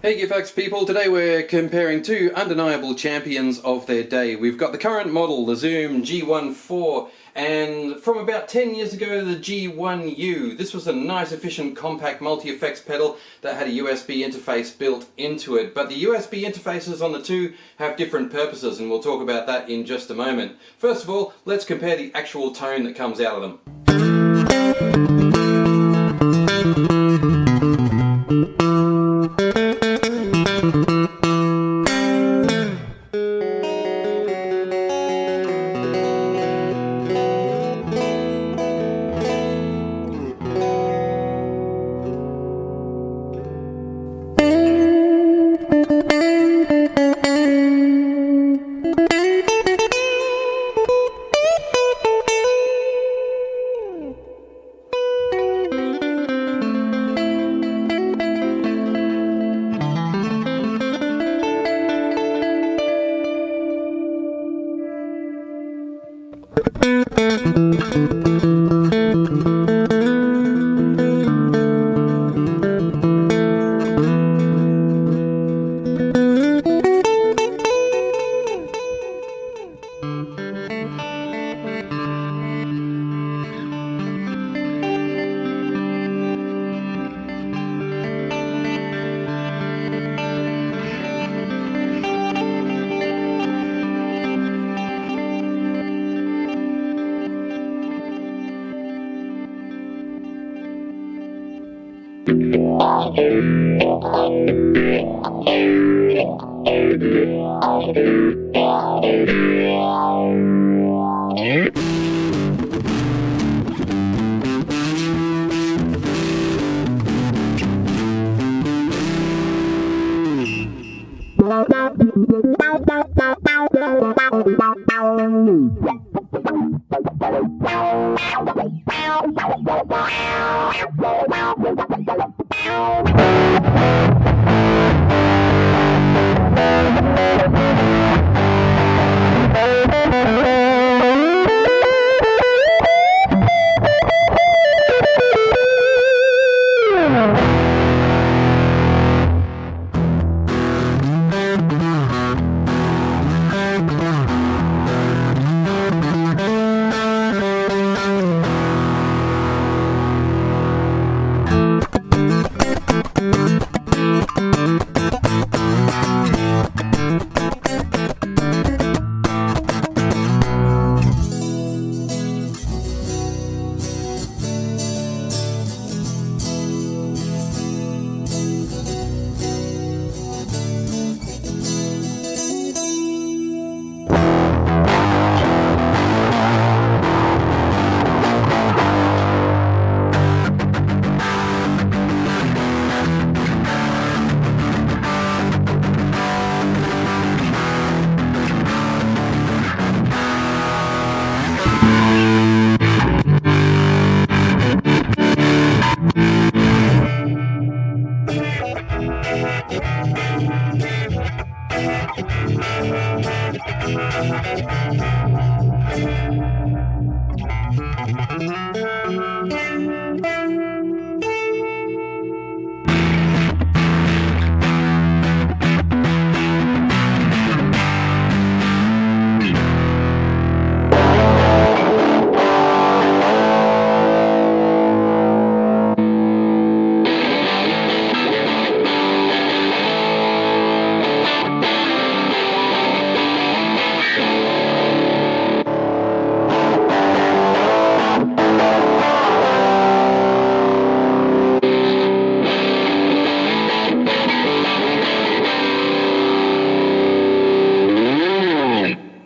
Hey G1FOUR people, today we're comparing two undeniable champions of their day. We've got the current model, the Zoom G1/4, and from about 10 years ago the G1U. This was a nice efficient compact multi-effects pedal that had a USB interface built into it, but the USB interfaces on the two have different purposes, and we'll talk about that in just a moment. First of all, let's compare the actual tone that comes out of them.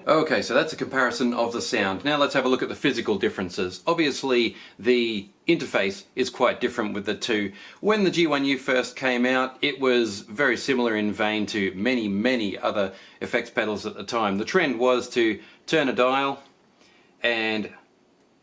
Okay, so that's a comparison of the sound. Now let's have a look at the physical differences. Obviously, the interface is quite different with the two. When the G1U first came out, it was very similar in vein to many other effects pedals at the time. The trend was to turn a dial and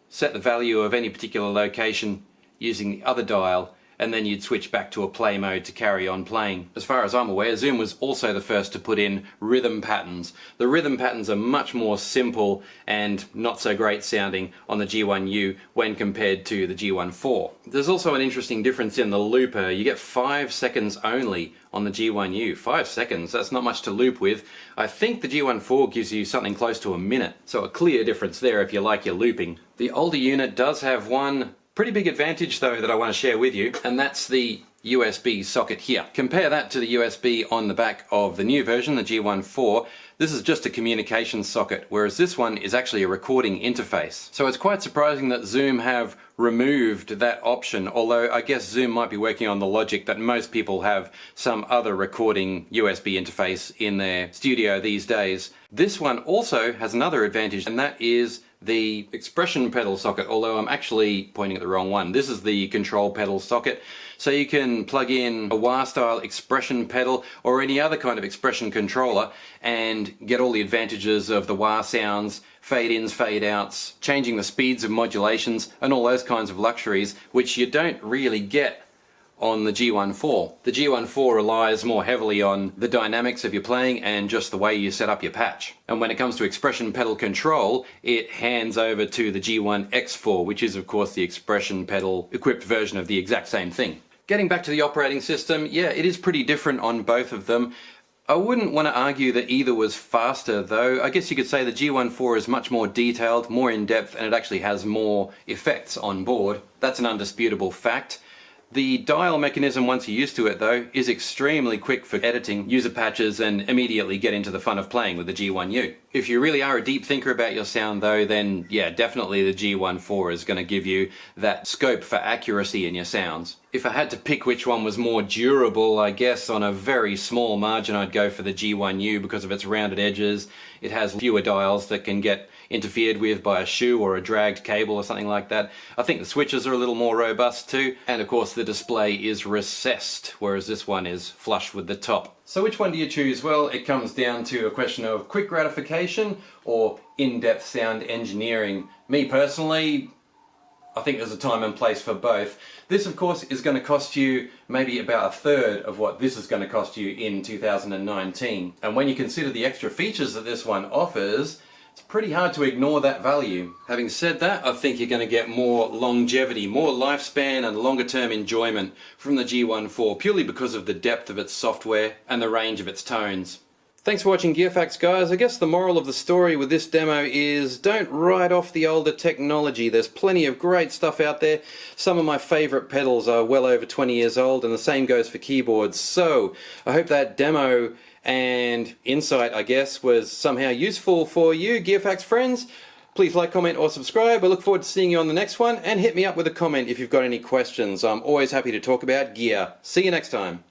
set the value of any particular location using the other dial, and then you'd switch back to a play mode to carry on playing. As far as I'm aware, Zoom was also the first to put in rhythm patterns. The rhythm patterns are much more simple and not so great sounding on the G1U when compared to the G1/4. There's also an interesting difference in the looper. You get 5 seconds only on the G1U. 5 seconds, that's not much to loop with. I think the G1/4 gives you something close to a minute, so a clear difference there if you like your looping. The older unit does have one pretty big advantage though that I want to share with you, and that's the USB socket here. Compare that to the USB on the back of the new version, the G1/4. This is just a communication socket, whereas this one is actually a recording interface. So it's quite surprising that Zoom have removed that option, although I guess Zoom might be working on the logic that most people have some other recording USB interface in their studio these days. This one also has another advantage, and that is the expression pedal socket, although I'm actually pointing at the wrong one. This is the control pedal socket. So you can plug in a wah style expression pedal or any other kind of expression controller and get all the advantages of the wah sounds, fade ins, fade outs, changing the speeds of modulations and all those kinds of luxuries which you don't really get on the G1/4. The G1/4 relies more heavily on the dynamics of your playing and just the way you set up your patch. And when it comes to expression pedal control, it hands over to the G1X4, which is of course the expression pedal equipped version of the exact same thing. Getting back to the operating system, yeah, it is pretty different on both of them. I wouldn't want to argue that either was faster though. I guess you could say the G1/4 is much more detailed, more in-depth, and it actually has more effects on board. That's an undisputable fact. The dial mechanism, once you're used to it though, is extremely quick for editing user patches and immediately get into the fun of playing with the G1U. If you really are a deep thinker about your sound though, then yeah, definitely the G1/4 is going to give you that scope for accuracy in your sounds. If I had to pick which one was more durable, I guess on a very small margin I'd go for the G1U because of its rounded edges. It has fewer dials that can get interfered with by a shoe or a dragged cable or something like that. I think the switches are a little more robust too, and of course the display is recessed, whereas this one is flush with the top. So which one do you choose? Well, it comes down to a question of quick gratification or in-depth sound engineering. Me personally, I think there's a time and place for both. This of course is going to cost you maybe about a third of what this is going to cost you in 2019. And when you consider the extra features that this one offers, it's pretty hard to ignore that value. Having said that, I think you're going to get more longevity, more lifespan and longer term enjoyment from the G1/4 purely because of the depth of its software and the range of its tones. Thanks for watching Gear Facts, guys. I guess the moral of the story with this demo is don't write off the older technology. There's plenty of great stuff out there. Some of my favourite pedals are well over 20 years old, and the same goes for keyboards. So I hope that demo and insight, I guess, was somehow useful for you, Gear Facts friends. Please like, comment or subscribe. I look forward to seeing you on the next one, and hit me up with a comment if you've got any questions. I'm always happy to talk about gear. See you next time.